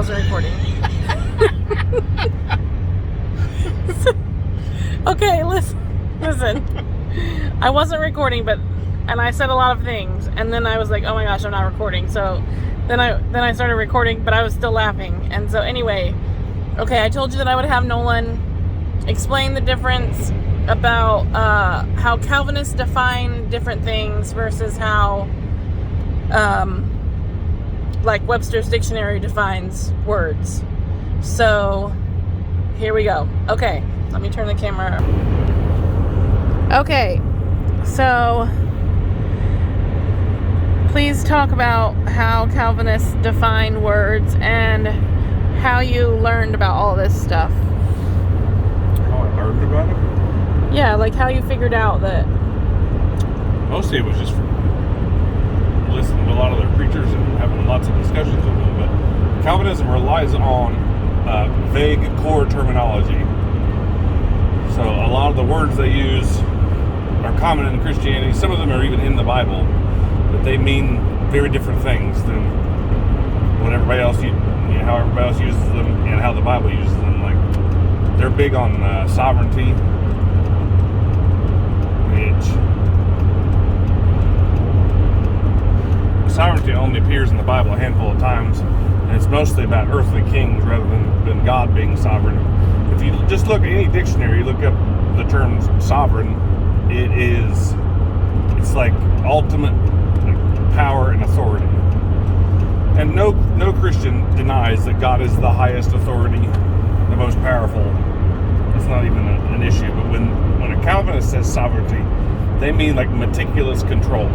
wasn't recording. Okay, listen. I wasn't recording, and I said a lot of things, and then I was like, oh my gosh, I'm not recording. So then I started recording, but I was still laughing. And so anyway, okay, I told you that I would have Nolan explain the difference about how Calvinists define different things versus how like Webster's dictionary defines words. So here we go. Okay, let me turn the camera. Okay, so please talk about how Calvinists define words and how you learned about all this stuff. How I learned about it? Yeah, like how you figured out that. Mostly it was just listening to a lot of their preachers and having lots of discussions with them. But Calvinism relies on vague core terminology. So a lot of the words they use are common in Christianity. Some of them are even in the Bible, but they mean very different things than what everybody else, how everybody else uses them and how the Bible uses them. Like they're big on sovereignty, which sovereignty only appears in the Bible a handful of times, and it's mostly about earthly kings rather than God being sovereign. If you just look at any dictionary, look up the terms sovereign, it's like ultimate power and authority. And no Christian denies that God is the highest authority, the most powerful. It's not even an issue. But when a Calvinist says sovereignty, they mean like meticulous control.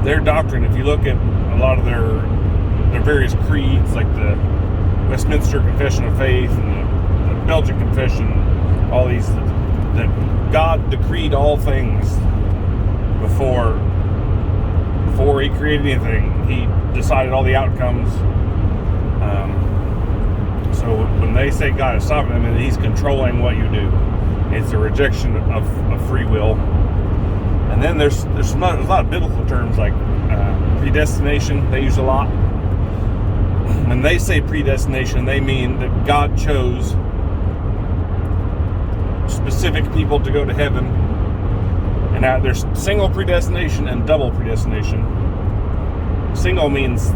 Their doctrine, if you look at a lot of their various creeds, like the Westminster Confession of Faith and the Belgian Confession, all these, that God decreed all things before he created anything. He decided all the outcomes. So when they say God is sovereign, I mean He's controlling what you do. It's a rejection of free will. And then there's a lot of biblical terms like predestination. They use a lot. When they say predestination, they mean that God chose specific people to go to heaven. And now there's single predestination and double predestination. Single means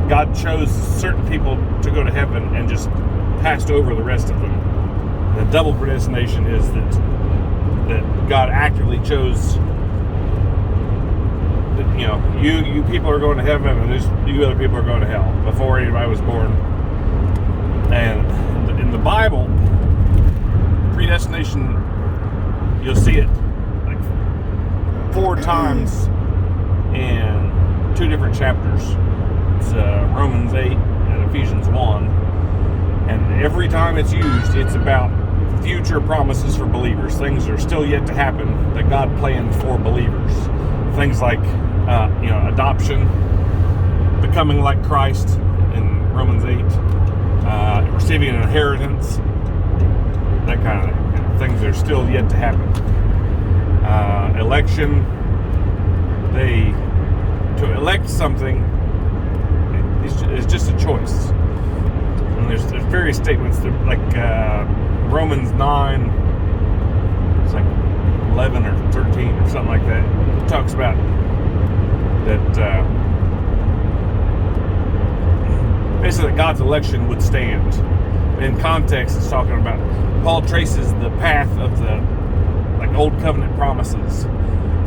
God chose certain people to go to heaven and just passed over the rest of them. And the double predestination is that God actively chose that, you people are going to heaven and you other people are going to hell before anybody was born. And in the Bible, predestination, you'll see it like 4 times in 2 different chapters. It's Romans 8 and Ephesians 1. And every time it's used, it's about future promises for believers. Things that are still yet to happen that God planned for believers. Things like, adoption, becoming like Christ in Romans 8, receiving an inheritance, that kind of things that are still yet to happen. Election, to elect something is just a choice. And there's various statements that, like Romans 9, it's like 11 or 13 or something like that. It talks about that basically that God's election would stand. In context, it's talking about, Paul traces the path of the old covenant promises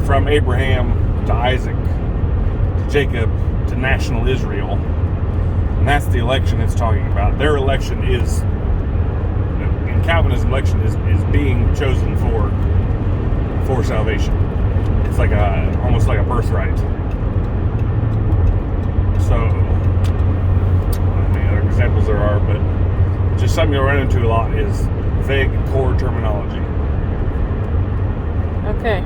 from Abraham to Isaac to Jacob to national Israel, and that's the election it's talking about. Their election is, in Calvinism, election is being chosen for salvation. It's like almost like a birthright. So, I mean, other examples there are, but just something you'll run into a lot is vague core terminology. Okay.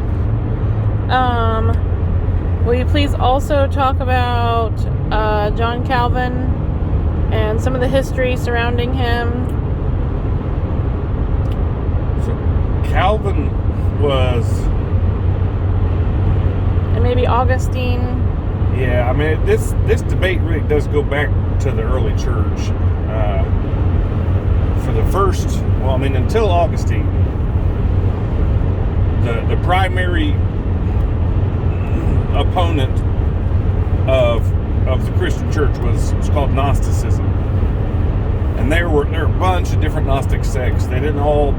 Will you please also talk about John Calvin and some of the history surrounding him? So Calvin was... And maybe Augustine. Yeah, I mean, this debate really does go back to the early church. For the first, until Augustine, the primary opponent of the Christian church was called Gnosticism. And there were a bunch of different Gnostic sects. They didn't all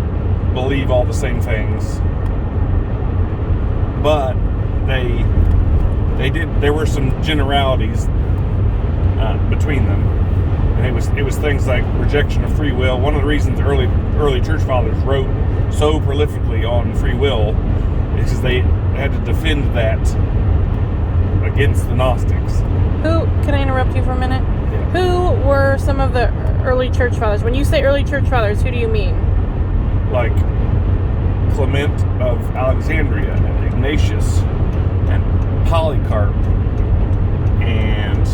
believe all the same things, but there were some generalities between them, and it was things like rejection of free will. One of the reasons early church fathers wrote so prolifically on free will is because they had to defend that against the Gnostics. Can I interrupt you for a minute? Yeah. Who were some of the early church fathers? When you say early church fathers, who do you mean? Like Clement of Alexandria and Ignatius and Polycarp and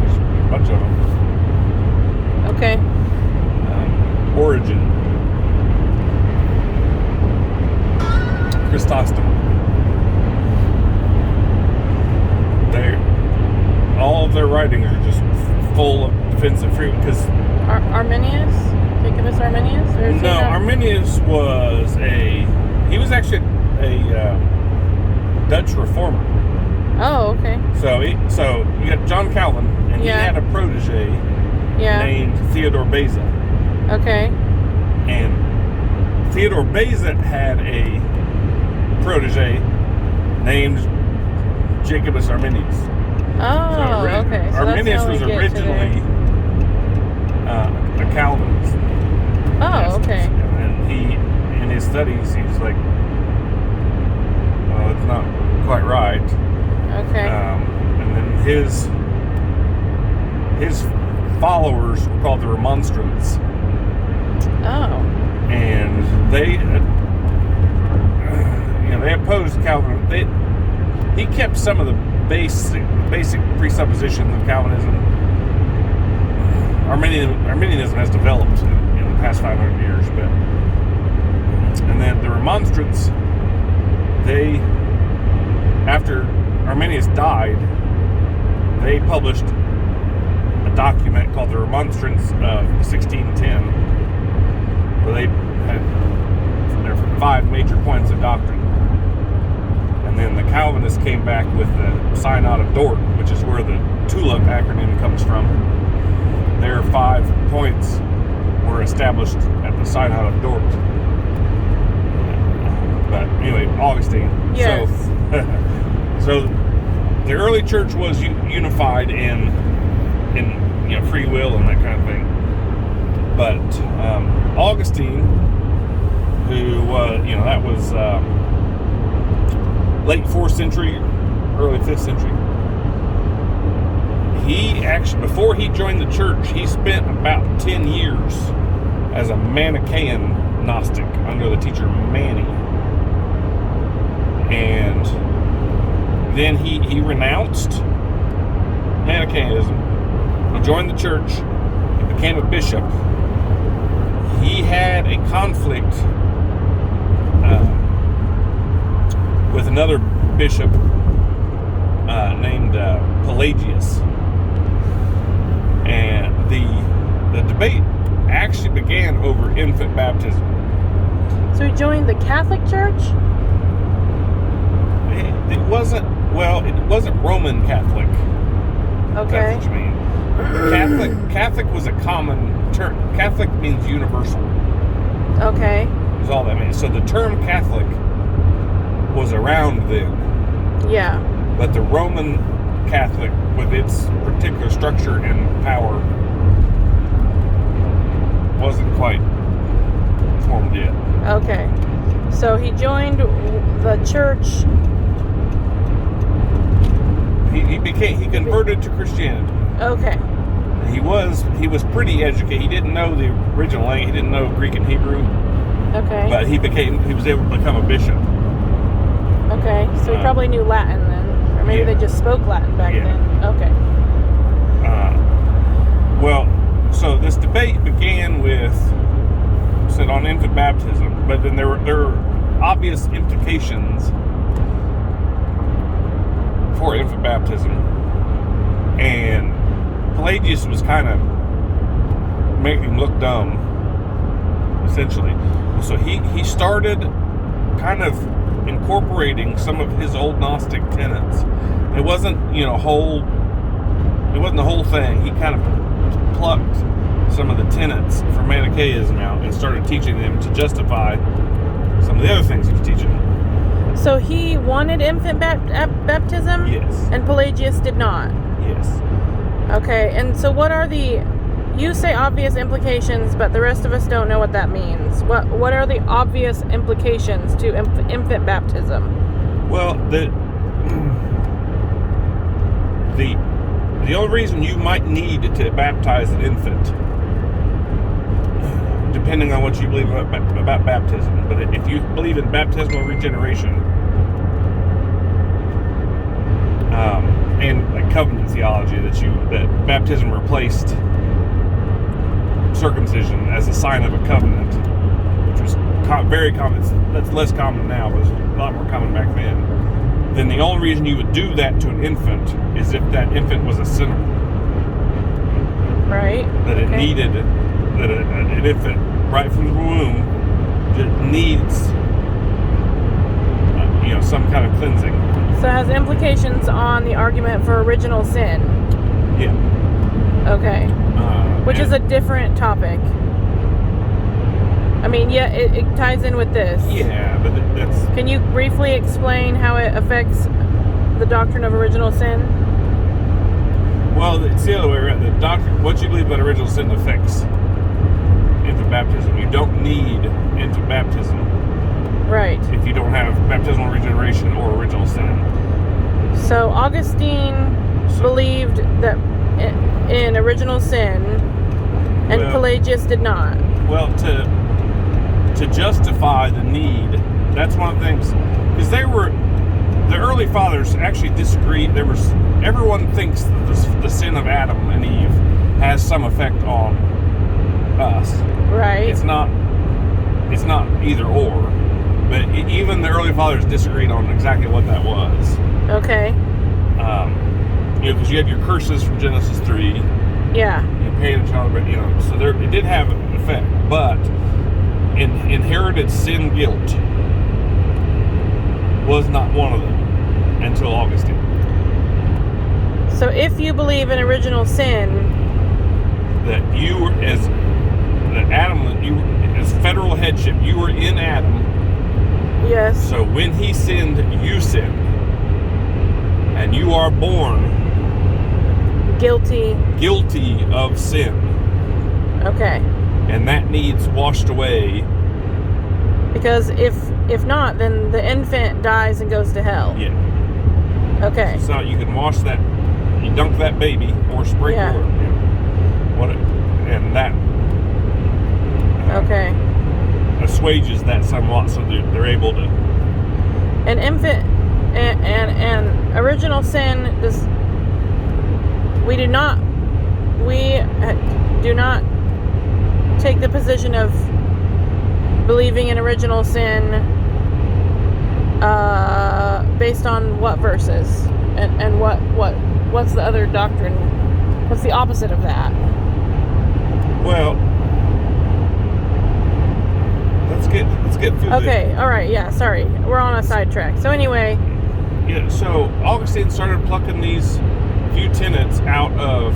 there's a bunch of them. Okay. Origen, Chrysostom. All of their writings are just full of defense of freedom. Because Arminius, Jacobus Arminius, or is no, Arminius was he was actually a Dutch reformer. Oh, okay. So you got John Calvin, and he had a protege named Theodore Beza. Okay. And Theodore Beza had a protege named Jacobus Arminius. Oh, okay. So Arminius was originally a Calvinist. Oh, okay. And he, in his studies, he was like, well, it's not quite right. Okay. And then his followers were called the Remonstrants. Oh. And they opposed Calvin. He kept some of the basic presuppositions of Calvinism. Arminianism has developed in the past 500 years, and then the Remonstrants, after Arminius died, they published a document called the Remonstrance of 1610, where they had their 5 major points of doctrine. And then the Calvinists came back with the Synod of Dort, which is where the TULIP acronym comes from. Their 5 points were established at the Synod of Dort. But anyway, Augustine. Yes. So the early church was unified in free will and that kind of thing. But Augustine, who that was late 4th century, early 5th century. He actually, before he joined the church, he spent about 10 years as a Manichaean Gnostic under the teacher Mani. And then he renounced Manichaeism. He joined the church. He became a bishop. He had a conflict with another bishop named Pelagius, and the debate actually began over infant baptism. So he joined the Catholic Church? It wasn't Roman Catholic. Okay. That's what you mean. Catholic was a common term. Catholic means universal. Okay. Is all that means. So the term Catholic was around then. Yeah. But the Roman Catholic, with its particular structure and power, wasn't quite formed yet. Okay. So he joined the church. He converted to Christianity. Okay. He was pretty educated. He didn't know the original language. He didn't know Greek and Hebrew. Okay. But he was able to become a bishop. Okay. So he probably knew Latin then. Or maybe they just spoke Latin back then. Okay. So this debate began with said on infant baptism, but then there are obvious implications for infant baptism, and Pelagius was kind of making him look dumb, essentially. So he started kind of incorporating some of his old Gnostic tenets. It wasn't the whole thing. He kind of plucked some of the tenets from Manichaeism out and started teaching them to justify some of the other things he was teaching. So he wanted infant baptism? Yes. And Pelagius did not? Yes. Okay, and so what are you say obvious implications, but the rest of us don't know what that means. What are the obvious implications to infant baptism? Well, the only reason you might need to baptize an infant, depending on what you believe about baptism, but if you believe in baptismal regeneration, and like covenant theology, that baptism replaced circumcision as a sign of a covenant, which was very common. That's less common now, but it was a lot more common back then the only reason you would do that to an infant is if that infant was a sinner. Right. That it needed, that an infant right from the womb just needs some kind of cleansing. So it has implications on the argument for original sin. Yeah. Okay. Which is a different topic. I mean, yeah, it ties in with this. Yeah, but that's... Can you briefly explain how it affects the doctrine of original sin? Well, it's the other way around. The doctrine, what you believe about original sin affects infant baptism. You don't need infant baptism. Right. If you don't have baptismal regeneration or original sin. So Augustine believed that in original sin, and Pelagius did not. Well, to justify the need, that's one of the things, because the early fathers actually disagreed. Everyone thinks that the sin of Adam and Eve has some effect on us. Right. It's not either or, but even the early fathers disagreed on exactly what that was. Okay. Because you have your curses from Genesis 3. Yeah. Pain and childbirth, so it did have an effect, but inherited sin guilt was not one of them until Augustine. So if you believe in original sin, that you were as federal headship, you were in Adam. Yes. So when he sinned, you sinned, and you are born guilty of sin. Okay. And that needs washed away. Because if not, then the infant dies and goes to hell. Yeah. Okay. So you can wash that, you dunk that baby or sprinkle it. And that okay. assuages that somewhat, so they're able to. An infant and original sin does. We do not take the position of believing in original sin based on what verses and what's the other doctrine? What's the opposite of that? Well, let's get through. Okay, all right, yeah. Sorry, we're on a sidetrack. So anyway. Yeah. So Augustine started plucking these few tenets out of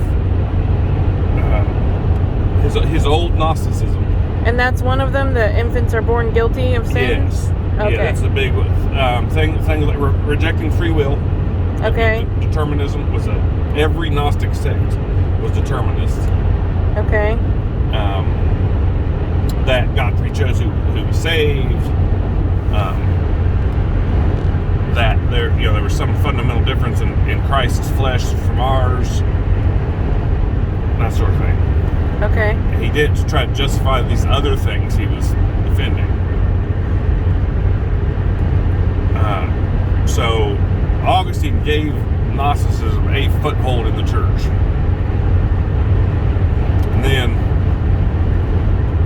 his old Gnosticism. And that's one of them. The infants are born guilty of sin. Yes. Okay. Yeah, that's the big one. Thing like rejecting free will. Okay. Determinism was every Gnostic sect was determinist. Okay. That God pre-chose who was saved. That there was some fundamental difference in Christ's flesh from ours. That sort of thing. Okay. And he did it to try to justify these other things he was defending. So Augustine gave Gnosticism a foothold in the church. And then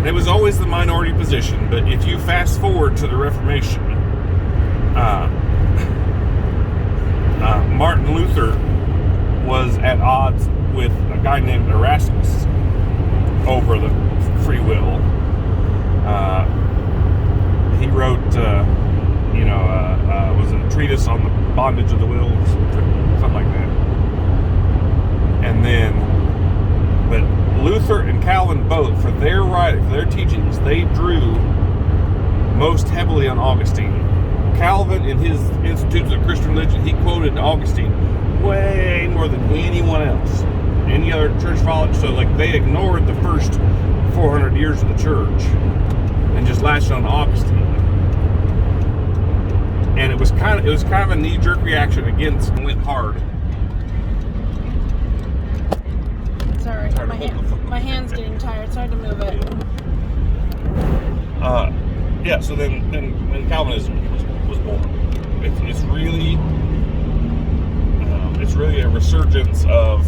And it was always the minority position, but if you fast forward to the Reformation, Martin Luther was at odds with a guy named Erasmus over the free will. He wrote, was a treatise on the bondage of the will, something like that. And then, but Luther and Calvin both, for their writing, for their teachings, they drew most heavily on Augustine. Calvin, in his Institutes of Christian Religion, he quoted Augustine way more than anyone else, any other church father. So, like, they ignored the first 400 years of the church and just latched on Augustine. And it was kind of a knee-jerk reaction against, and went hard. Sorry, my hand's getting tired, so I had to move it. So then Calvinism was born. It's really a resurgence of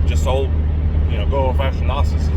just old, good old-fashioned Gnosticism.